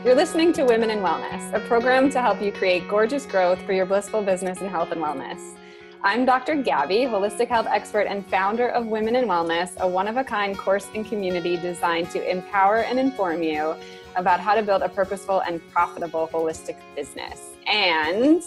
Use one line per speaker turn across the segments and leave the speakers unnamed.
You're listening to Women in Wellness, a program to help you create gorgeous growth for your blissful business in health and wellness. I'm Dr. Gabby, holistic health expert and founder of Women in Wellness, a one-of-a-kind course and community designed to empower and inform you about how to build a purposeful and profitable holistic business. And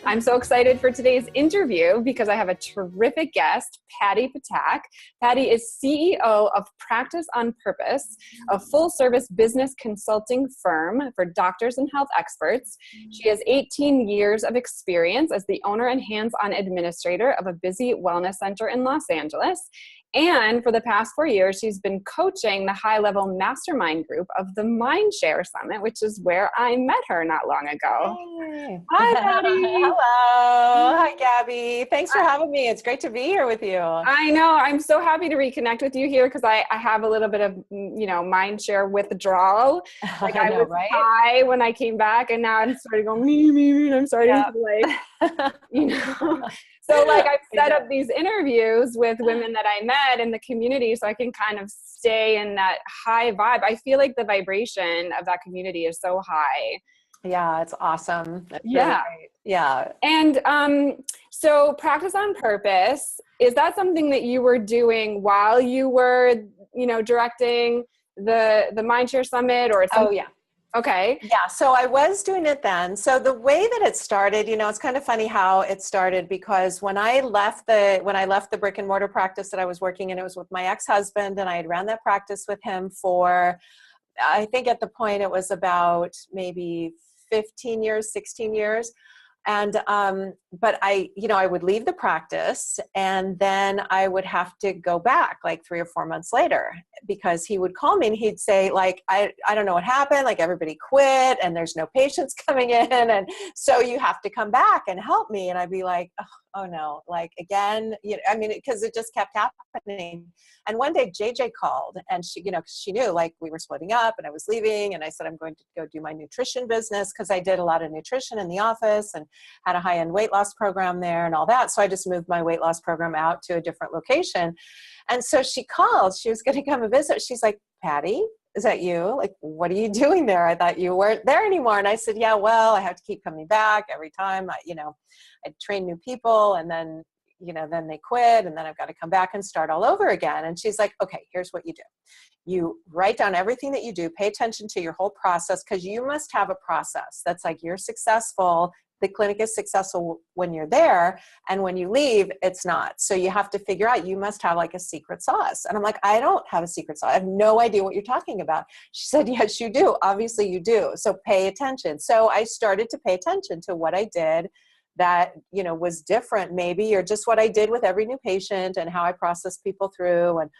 I'm so excited for today's interview because I have a terrific guest, Pattie Ptak. Pattie is CEO of Practice on Purpose, a full-service business consulting firm for doctors and health experts. She has 18 years of experience as the owner and hands-on administrator of a busy wellness center in Los Angeles. And for the past 4 years, she's been coaching the high-level mastermind group of the Mindshare Summit, which is where I met her not long ago.
Hey.
Hi, Pattie.
Hello. Hi, Gabby. Thanks for having me. It's great to be here with you.
I know. I'm so happy to reconnect with you here because I have a little bit of, Mindshare withdrawal. Like I was
right?
high when I came back, and now I'm starting to go, and I'm starting to So like I've set up these interviews with women that I met in the community so I can kind of stay in that high vibe. I feel like the vibration of that community is so high.
Yeah, it's awesome. That's
yeah.
Really great. Yeah.
And so Practice on Purpose, is that something that you were doing while you were, directing the Mindshare Summit or something?
Oh, yeah.
Okay.
Yeah. So I was doing it then. So the way that it started, it's kind of funny how it started because when I left the brick and mortar practice that I was working in, it was with my ex-husband, and I had ran that practice with him for, I think at the point it was about maybe 15 years, 16 years. And, but I would leave the practice and then I would have to go back like 3 or 4 months later because he would call me and he'd say like, I don't know what happened. Like everybody quit and there's no patients coming in. And so you have to come back and help me. And I'd be like, oh no, like again, because it just kept happening. And one day JJ called and she knew like we were splitting up and I was leaving. And I said, I'm going to go do my nutrition business because I did a lot of nutrition in the office and had a high-end weight loss program there and all that. So I just moved my weight loss program out to a different location. And so she called, she was going to come and visit. She's like, Pattie, is that you? Like, what are you doing there? I thought you weren't there anymore. And I said, yeah, well, I have to keep coming back every time. I train new people and then they quit and then I've got to come back and start all over again. And she's like, okay, here's what you do. You write down everything that you do, pay attention to your whole process because you must have a process that's like you're successful. The clinic is successful when you're there and when you leave, it's not. So you have to figure out, you must have like a secret sauce. And I'm like, I don't have a secret sauce. I have no idea what you're talking about. She said, yes, you do. Obviously you do. So pay attention. So I started to pay attention to what I did that, was different maybe, or just what I did with every new patient and how I processed people through and,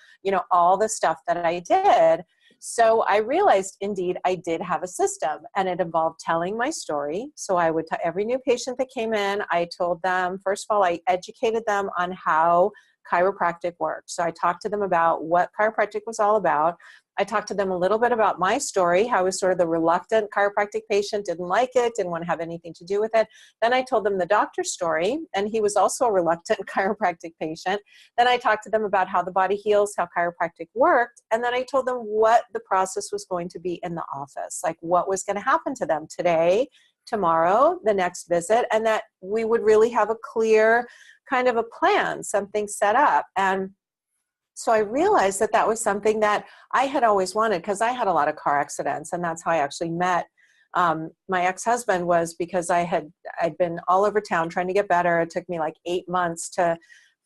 all the stuff that I did. So I realized indeed I did have a system and it involved telling my story. So I would tell every new patient that came in, I told them, first of all, I educated them on how chiropractic worked. So I talked to them about what chiropractic was all about. I talked to them a little bit about my story, how I was sort of the reluctant chiropractic patient, didn't like it, didn't want to have anything to do with it. Then I told them the doctor's story, and he was also a reluctant chiropractic patient. Then I talked to them about how the body heals, how chiropractic worked, and then I told them what the process was going to be in the office, like what was going to happen to them today, tomorrow, the next visit, and that we would really have a clear kind of a plan, something set up. And so I realized that that was something that I had always wanted because I had a lot of car accidents, and that's how I actually met my ex-husband, was because I'd been all over town trying to get better. It took me like 8 months to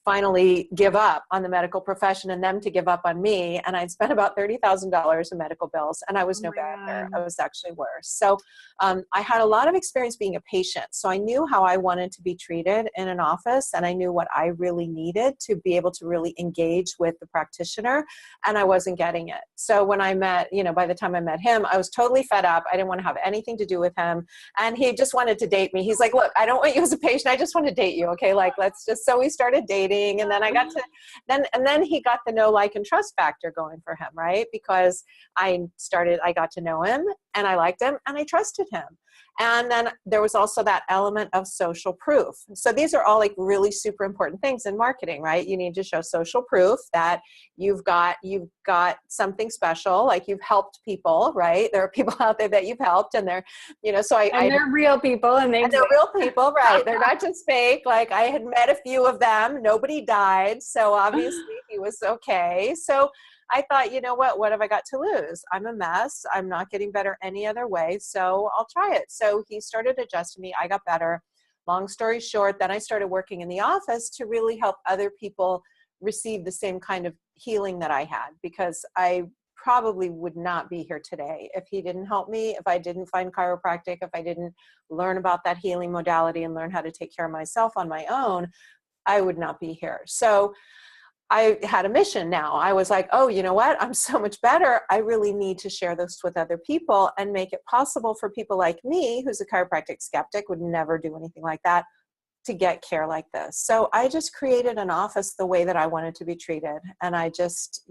finally give up on the medical profession and them to give up on me. And I'd spent about $30,000 in medical bills, and I was no better. I was actually worse. So I had a lot of experience being a patient. So I knew how I wanted to be treated in an office, and I knew what I really needed to be able to really engage with the practitioner, and I wasn't getting it. So when I met, by the time I met him, I was totally fed up. I didn't want to have anything to do with him. And he just wanted to date me. He's like, look, I don't want you as a patient. I just want to date you. Okay. Like, so we started dating. And then I got to, then he got the know, like, and trust factor going for him, right? Because I got to know him and I liked him and I trusted him. And then there was also that element of social proof. So these are all like really super important things in marketing, right? You need to show social proof that you've got something special, like you've helped people, right? There are people out there that you've helped, and they're,
they're real people, and
they're real people, right? They're not just fake. Like I had met a few of them. Nobody died, so obviously he was okay. So I thought, you know what have I got to lose? I'm a mess. I'm not getting better any other way, so I'll try it. So he started adjusting me. I got better. Long story short, then I started working in the office to really help other people receive the same kind of healing that I had, because I probably would not be here today if he didn't help me, if I didn't find chiropractic, if I didn't learn about that healing modality and learn how to take care of myself on my own, I would not be here. So I had a mission now. I was like, oh, you know what? I'm so much better. I really need to share this with other people and make it possible for people like me, who's a chiropractic skeptic, would never do anything like that, to get care like this. So I just created an office the way that I wanted to be treated. And I just,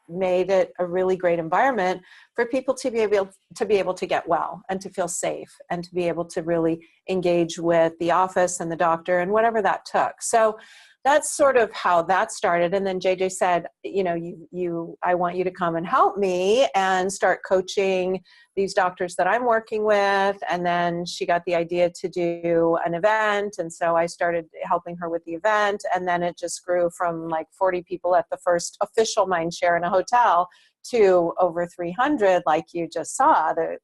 made it a really great environment for people to be able to get well and to feel safe and to be able to really engage with the office and the doctor and whatever that took. So that's sort of how that started. And then JJ said, I want you to come and help me and start coaching these doctors that I'm working with. And then she got the idea to do an event. And so I started helping her with the event. And then it just grew from like 40 people at the first official Mindshare in a hotel to over 300, like you just saw, the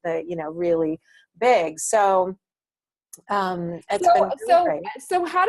really big. So it's been really great.
So how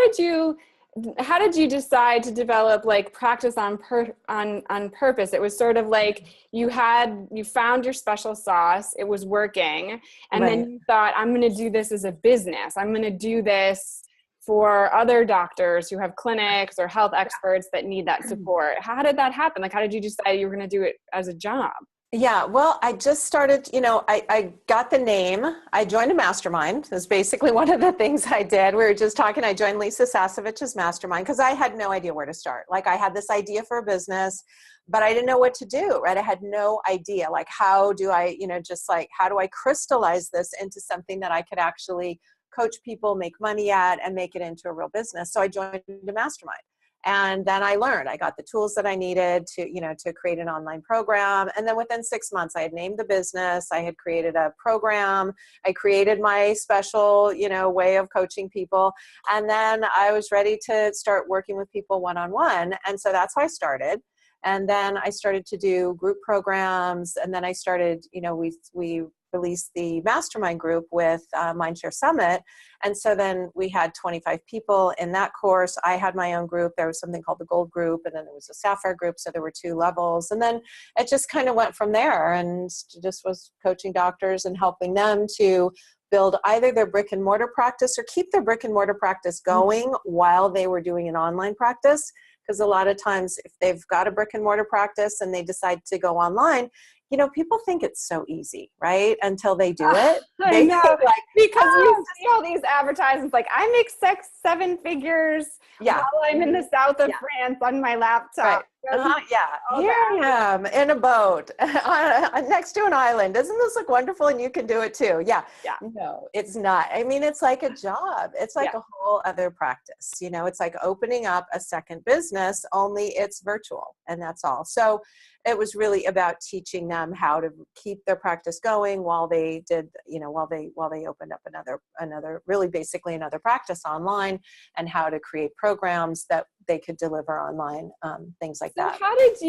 did you decide to develop like practice on purpose? It was sort of like you found your special sauce, it was working, and
Right.
then you thought, I'm going to do this as a business. I'm going to do this for other doctors who have clinics or health experts that need that support. How did that happen? Like, how did you decide you were going to do it as a job?
Yeah, well, I just started, I got the name. I joined a mastermind. That's basically one of the things I did. We were just talking. I joined Lisa Sasovich's mastermind because I had no idea where to start. Like I had this idea for a business, but I didn't know what to do, right? I had no idea. Like, how do I, how do I crystallize this into something that I could actually coach people, make money at, and make it into a real business? So I joined a mastermind. And then I learned, I got the tools that I needed to create an online program. And then within 6 months, I had named the business. I had created a program. I created my special, way of coaching people. And then I was ready to start working with people one-on-one. And so that's how I started. And then I started to do group programs. And then I started, we released the mastermind group with Mindshare Summit. And so then we had 25 people in that course. I had my own group. There was something called the Gold group, and then there was a Sapphire group. So there were 2 levels. And then it just kind of went from there, and just was coaching doctors and helping them to build either their brick and mortar practice or keep their brick and mortar practice going while they were doing an online practice. Because a lot of times if they've got a brick and mortar practice and they decide to go online, people think it's so easy, right? Until they do it.
I know, because you see all these advertisements, like I make 7 figures while I'm in the south of France on my laptop.
Right. Here I am in a boat next to an island. Doesn't this look wonderful? And you can do it too. Yeah. No, it's not. I mean, it's like a job. It's like a whole other practice. It's like opening up a second business, only it's virtual, and that's all. So it was really about teaching them how to keep their practice going while they did, while they opened up another, really basically another practice online, and how to create programs that they could deliver online, things like that.
How did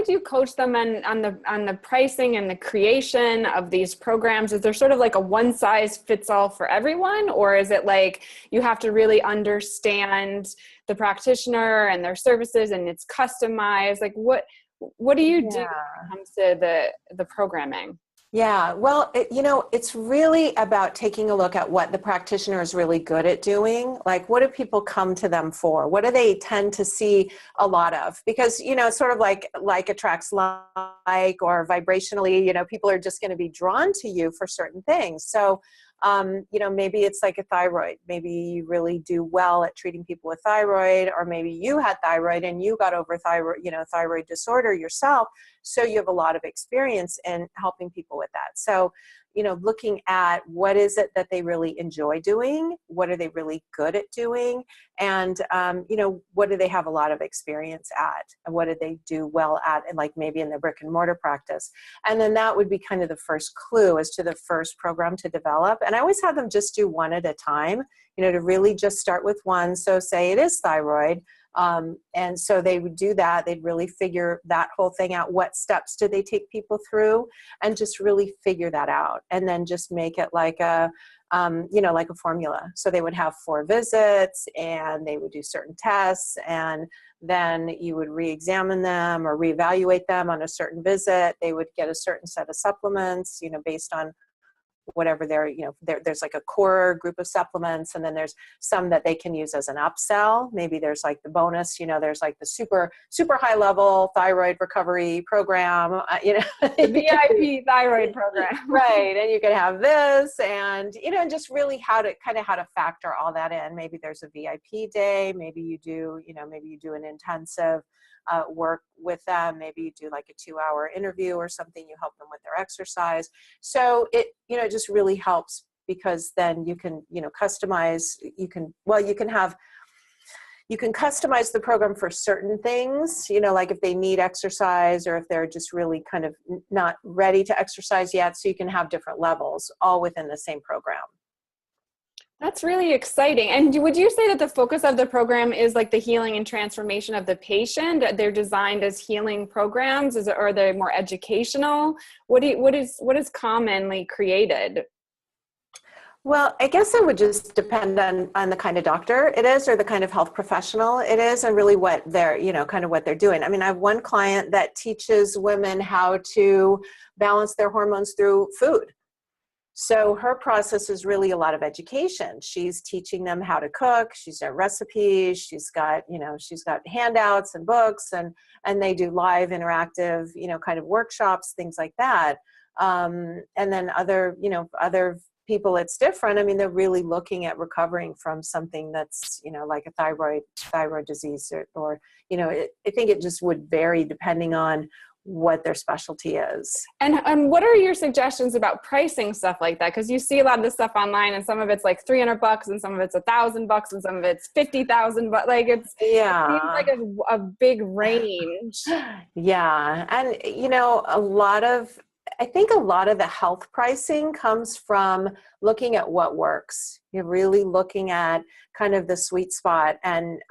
you coach them on the pricing and the creation of these programs? Is there sort of like a one size fits all for everyone, or is it like you have to really understand the practitioner and their services and it's customized? Like what do you do when it comes to the programming?
Yeah, well, it's really about taking a look at what the practitioner is really good at doing. Like, what do people come to them for? What do they tend to see a lot of? Because, it's sort of like attracts like, or vibrationally, people are just going to be drawn to you for certain things. So Maybe it's like a thyroid. Maybe you really do well at treating people with thyroid, or maybe you had thyroid and you got over thyroid disorder yourself. So you have a lot of experience in helping people with that. So, looking at what is it that they really enjoy doing, what are they really good at doing, and, what do they have a lot of experience at, and what do they do well at, and like maybe in their brick and mortar practice. And then that would be kind of the first clue as to the first program to develop. And I always have them just do one at a time, to really just start with one. So say it is thyroid. And so they would do that. They'd really figure that whole thing out. What steps do they take people through, and just really figure that out, and then just make it like like a formula. So they would have 4 visits, and they would do certain tests, and then you would re-examine them or reevaluate them on a certain visit. They would get a certain set of supplements, based on whatever there's like a core group of supplements, and then there's some that they can use as an upsell. Maybe there's like the bonus, there's like the super high level thyroid recovery program,
the VIP thyroid program.
Right. And you can have this, and, and just really how to factor all that in. Maybe there's a VIP day. Maybe you do, an intensive work with them. Maybe you do like a 2-hour interview or something. You help them with their exercise. So it, just really helps, because then you can, customize, you can customize the program for certain things, like if they need exercise, or if they're just really kind of not ready to exercise yet. So you can have different levels all within the same program.
That's really exciting. And would you say that the focus of the program is like the healing and transformation of the patient? They're designed as healing programs, or are they more educational? What is commonly created?
Well, I guess it would just depend on the kind of doctor it is, or the kind of health professional it is, and really what they're, kind of what they're doing. I mean, I have one client that teaches women how to balance their hormones through food. So her process is really a lot of education. She's teaching them how to cook. She's got recipes. She's got handouts and books, and they do live interactive, kind of workshops, things like that. And then other people, it's different. I mean, they're really looking at recovering from something that's, like a thyroid disease, or I think it just would vary depending on what their specialty is.
And what are your suggestions about pricing stuff like that? Because you see a lot of this stuff online, and some of it's like $300, and some of it's $1,000, and some of it's $50,000. But like it seems like a big range.
Yeah, and I think a lot of the health pricing comes from looking at what works. You're really looking at kind of the sweet spot, and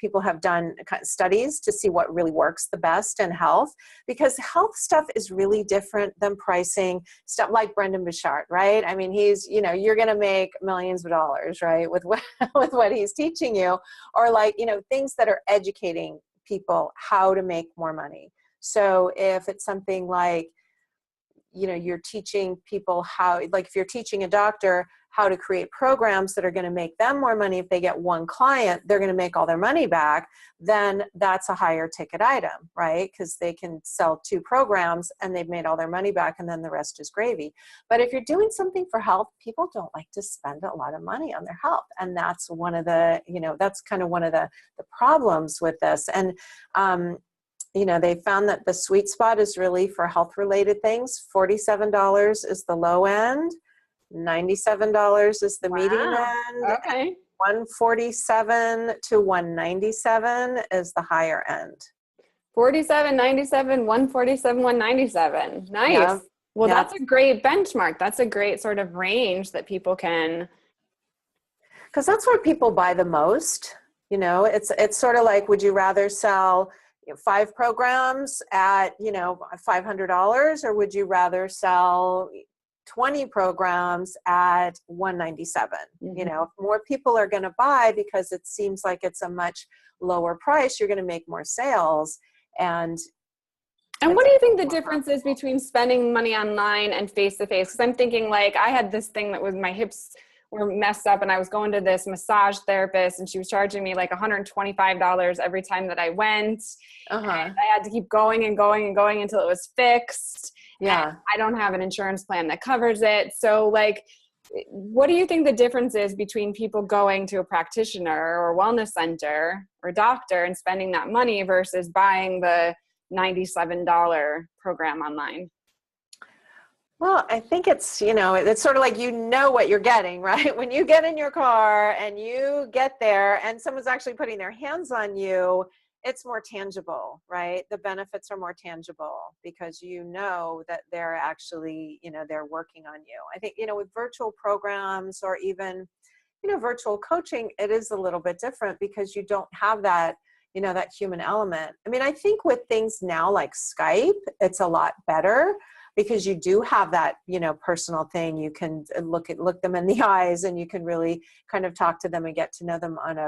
people have done studies to see what really works the best in health, because health stuff is really different than pricing stuff like Brendan Bouchard, right? I mean, he's, you're going to make millions of dollars, right, with what he's teaching you, or like, things that are educating people how to make more money. So if it's something like, you're teaching people how, like if you're teaching a doctor how to create programs that are going to make them more money, if they get one client, they're going to make all their money back, then that's a higher ticket item, right? Because they can sell 2 programs and they've made all their money back, and then the rest is gravy. But if you're doing something for health, people don't like to spend a lot of money on their health. And that's one of the, that's kind of one of the problems with this. And, they found that the sweet spot is really for health-related things. $47 is the low end. $97 is the medium end.
Okay.
$147 to $197 is the higher end.
47, 97, 147, 197. Nice. Yeah. Well, yeah. That's a great benchmark. That's a great sort of range that people can.
Because that's where people buy the most. It's sort of like, would you rather sell 5 programs at, $500, or would you rather sell 20 programs at $197? Mm-hmm. More people are going to buy because it seems like it's a much lower price. You're going to make more sales. And
what do you think the difference is between spending money online and face-to-face? Because I'm thinking, like, I had this thing that was, my hips were messed up, and I was going to this massage therapist, and she was charging me like $125 every time that I went. And I had to keep going and going and going until it was fixed.
Yeah.
I don't have an insurance plan that covers it. So like, what do you think the difference is between people going to a practitioner or wellness center or doctor and spending that money versus buying the $97 program online?
Well, I think it's, it's sort of like, what you're getting, right? When you get in your car and you get there and someone's actually putting their hands on you, it's more tangible, right? The benefits are more tangible because you know that they're actually, they're working on you. I think, with virtual programs or even, virtual coaching, it is a little bit different because you don't have that, that human element. I mean, I think with things now like Skype, it's a lot better because you do have that, personal thing. You can look them in the eyes and you can really kind of talk to them and get to know them on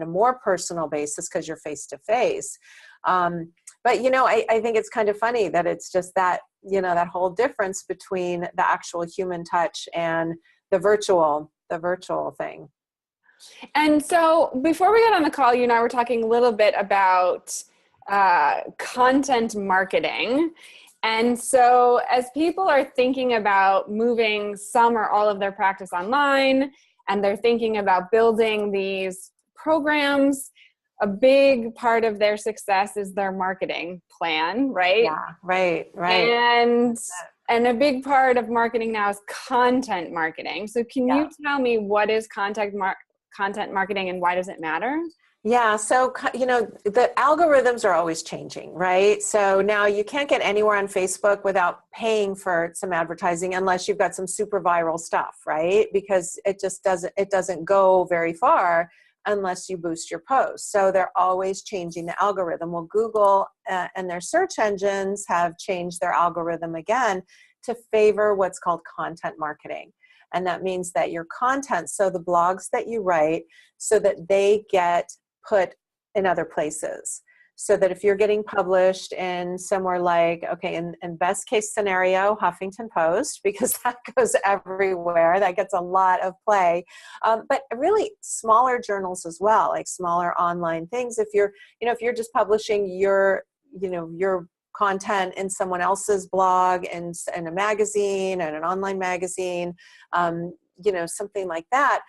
a more personal basis because you're face to face. But, I think it's kind of funny that it's just that, that whole difference between the actual human touch and the virtual thing.
And so before we got on the call, you and I were talking a little bit about content marketing. And so as people are thinking about moving some or all of their practice online, and they're thinking about building these programs, a big part of their success is their marketing plan, right?
Yeah, right.
And a big part of marketing now is content marketing. So can you tell me what is content marketing and why does it matter?
Yeah. So, the algorithms are always changing, right? So now you can't get anywhere on Facebook without paying for some advertising unless you've got some super viral stuff, right? Because it just doesn't go very far unless you boost your posts. So they're always changing the algorithm. Well, Google and their search engines have changed their algorithm again to favor what's called content marketing. And that means that your content, so the blogs that you write, so that they get put in other places. So that if you're getting published in somewhere like, in best case scenario, Huffington Post, because that goes everywhere, that gets a lot of play. But really smaller journals as well, like smaller online things. If you're just publishing your content in someone else's blog and in a magazine and an online magazine, something like that,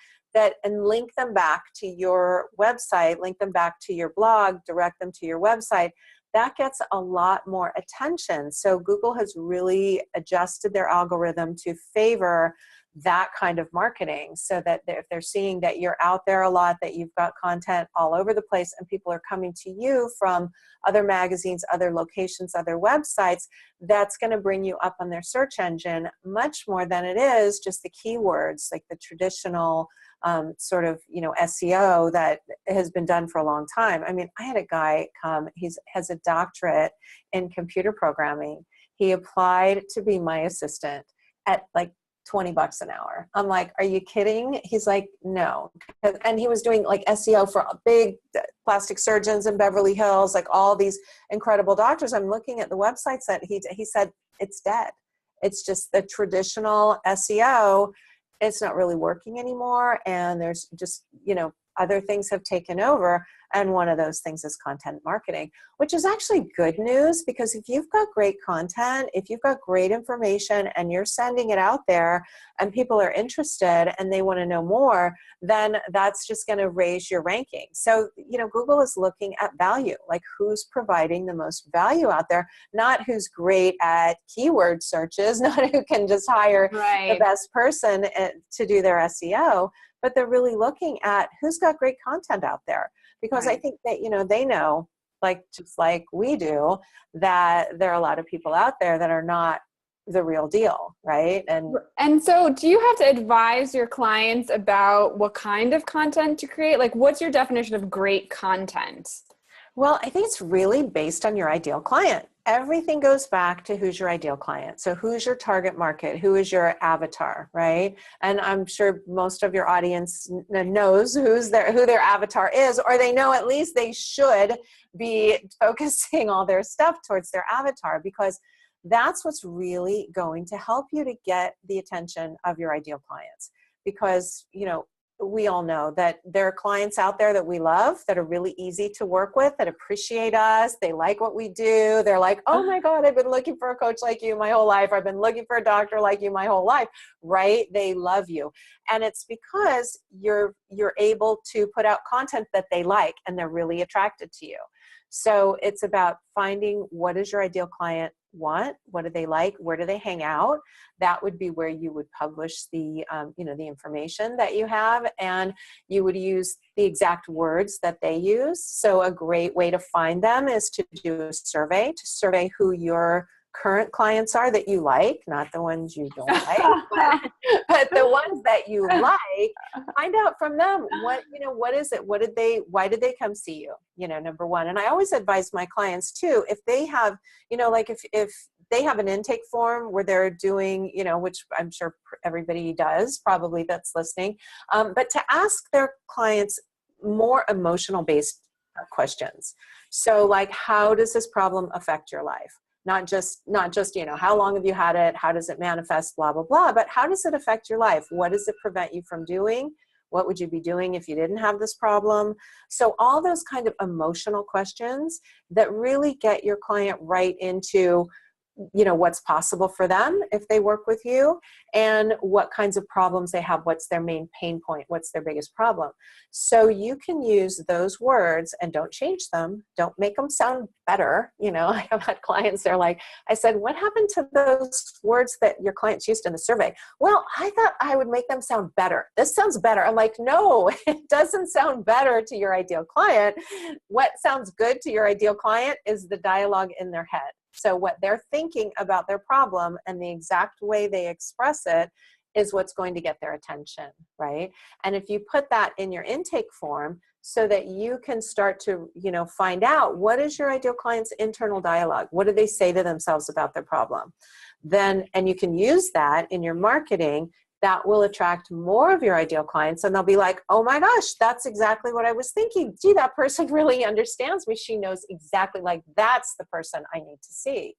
and link them back to your website, link them back to your blog, direct them to your website, that gets a lot more attention. So Google has really adjusted their algorithm to favor that kind of marketing so that if they're seeing that you're out there a lot, that you've got content all over the place and people are coming to you from other magazines, other locations, other websites, that's going to bring you up on their search engine much more than it is just the keywords, like the traditional sort of, SEO that has been done for a long time. I mean, I had a guy come, he has a doctorate in computer programming. He applied to be my assistant at like $20 an hour. I'm like, are you kidding? He's like, no. And he was doing like SEO for big plastic surgeons in Beverly Hills, like all these incredible doctors. I'm looking at the websites that he said, it's dead. It's just the traditional SEO. It's not really working anymore. And there's just, other things have taken over. And one of those things is content marketing, which is actually good news because if you've got great content, if you've got great information and you're sending it out there and people are interested and they want to know more, then that's just going to raise your ranking. So, Google is looking at value, like who's providing the most value out there, not who's great at keyword searches, not who can just hire the best person to do their SEO, but they're really looking at who's got great content out there. Because I think that, they know, just like we do, that there are a lot of people out there that are not the real deal, right?
And so do you have to advise your clients about what kind of content to create? Like, what's your definition of great content?
Well, I think it's really based on your ideal client. Everything goes back to who's your ideal client. So who's your target market? Who is your avatar, right? And I'm sure most of your audience knows who their avatar is, or they know at least they should be focusing all their stuff towards their avatar because that's what's really going to help you to get the attention of your ideal clients. Because, we all know that there are clients out there that we love, that are really easy to work with, that appreciate us. They like what we do. They're like, oh my God, I've been looking for a coach like you my whole life. I've been looking for a doctor like you my whole life, right? They love you. And it's because you're able to put out content that they like and they're really attracted to you. So it's about finding, what does your ideal client want? What do they like? Where do they hang out? That would be where you would publish the, the information that you have, and you would use the exact words that they use. So a great way to find them is to do a survey, to survey who your current clients are that you like, not the ones you don't like, but the ones that you like. Find out from them, what is it? Why did they come see you? Number one. And I always advise my clients too, if they have, if they have an intake form where they're doing, which I'm sure everybody does, probably that's listening, but to ask their clients more emotional based questions. So like, how does this problem affect your life? Not just, how long have you had it? How does it manifest? Blah, blah, blah. But how does it affect your life? What does it prevent you from doing? What would you be doing if you didn't have this problem? So all those kind of emotional questions that really get your client right into, what's possible for them if they work with you, and what kinds of problems they have, what's their main pain point, what's their biggest problem. So you can use those words and don't change them. Don't make them sound better. I have had clients, they're like, I said, what happened to those words that your clients used in the survey? Well, I thought I would make them sound better. This sounds better. I'm like, no, it doesn't sound better to your ideal client. What sounds good to your ideal client is the dialogue in their head. So what they're thinking about their problem and the exact way they express it is what's going to get their attention, right? And if you put that in your intake form so that you can start to, find out, what is your ideal client's internal dialogue? What do they say to themselves about their problem? And you can use that in your marketing. That will attract more of your ideal clients, and they'll be like, oh my gosh, that's exactly what I was thinking. Gee, that person really understands me. She knows exactly, like, that's the person I need to see.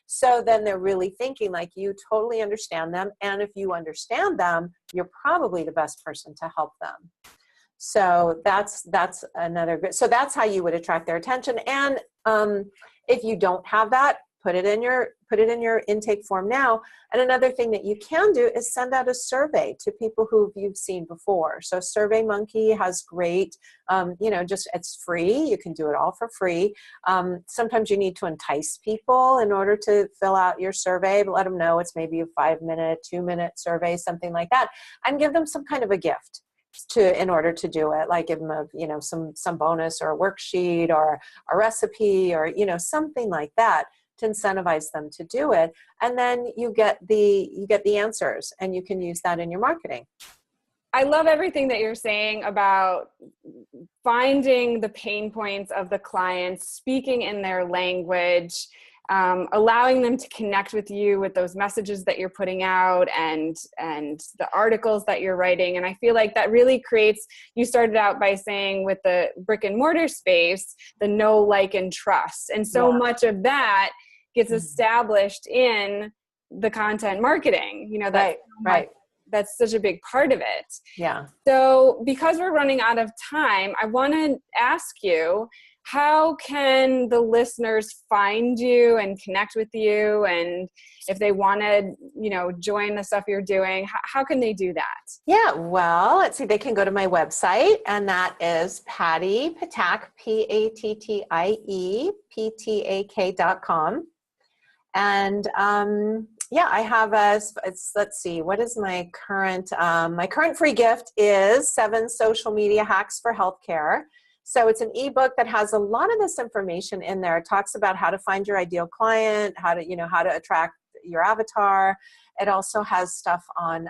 So then they're really thinking like, you totally understand them. And if you understand them, you're probably the best person to help them. So that's another good, so that's how you would attract their attention. And if you don't have that, put it in your intake form now. And another thing that you can do is send out a survey to people who you've seen before. So SurveyMonkey has great, it's free. You can do it all for free. Sometimes you need to entice people in order to fill out your survey, but let them know it's maybe a 5-minute, 2-minute survey, something like that, and give them some kind of a gift in order to do it, like give them a, some bonus or a worksheet or a recipe or, something like that, to incentivize them to do it. And then you get the answers, and you can use that in your marketing.
I love everything that you're saying about finding the pain points of the clients, speaking in their language, allowing them to connect with you with those messages that you're putting out and the articles that you're writing. And I feel like that really creates, you started out by saying with the brick and mortar space, the know, like, and trust. And so much of that gets established in the content marketing, that's such a big part of it.
Yeah.
So because we're running out of time, I want to ask you, how can the listeners find you and connect with you? And if they want to, join the stuff you're doing, how can they do that?
Yeah, well, let's see. They can go to my website, and that is Pattie, Ptak, PATTIE, PTAK.com. And I have let's see, what is my current free gift is 7 social media hacks for healthcare. So it's an ebook that has a lot of this information in there. It talks about how to find your ideal client, how to attract your avatar. It also has stuff on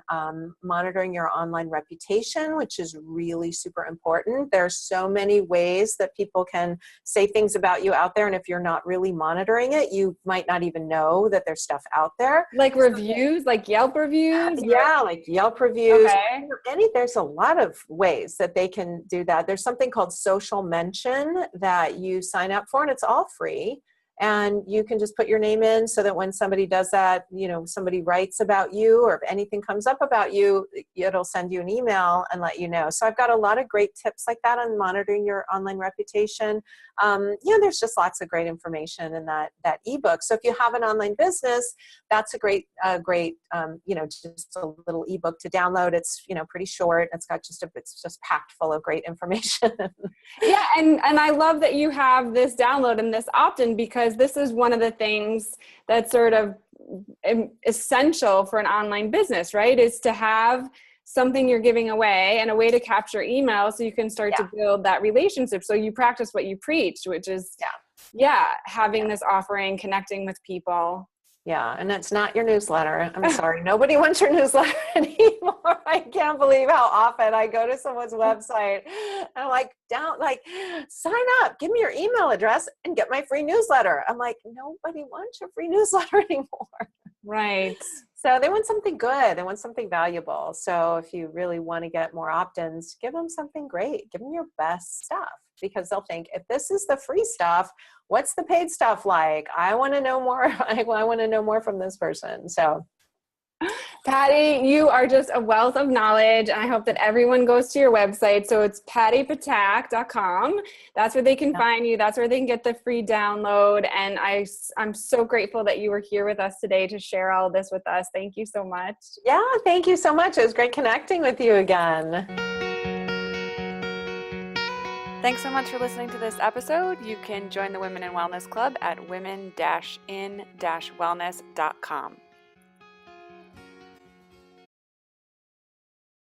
monitoring your online reputation, which is really super important. There's so many ways that people can say things about you out there. And if you're not really monitoring it, you might not even know that there's stuff out there.
Like reviews, like Yelp reviews?
Yeah, like Yelp reviews.
Okay.
There's a lot of ways that they can do that. There's something called Social Mention that you sign up for, and it's all free. and you can just put your name in so that when somebody does that, somebody writes about you, or if anything comes up about you, it'll send you an email and let you know. So I've got a lot of great tips like that on monitoring your online reputation. There's just lots of great information in that ebook. So if you have an online business, that's a great, just a little ebook to download. It's, pretty short. It's just packed full of great information.
Yeah. And I love that you have this download and this opt-in, because this is one of the things that's sort of essential for an online business, right? Is to have something you're giving away and a way to capture email so you can start to build that relationship. So you practice what you preach, which is having this offering, connecting with people.
Yeah, and it's not your newsletter. I'm sorry. Nobody wants your newsletter anymore. I can't believe how often I go to someone's website and I'm like, sign up, give me your email address and get my free newsletter. I'm like, nobody wants your free newsletter anymore.
Right.
So they want something good. They want something valuable. So if you really want to get more opt-ins, give them something great. Give them your best stuff, because they'll think, if this is the free stuff, what's the paid stuff like? I want to know more. I want to know more from this person. So,
Pattie, you are just a wealth of knowledge, and I hope that everyone goes to your website. So it's pattieptak.com. That's where they can find you. That's where they can get the free download. And I'm so grateful that you were here with us today to share all this with us. Thank you so much.
Yeah, thank you so much. It was great connecting with you again.
Thanks so much for listening to this episode. You can join the Women in Wellness Club at women-in-wellness.com.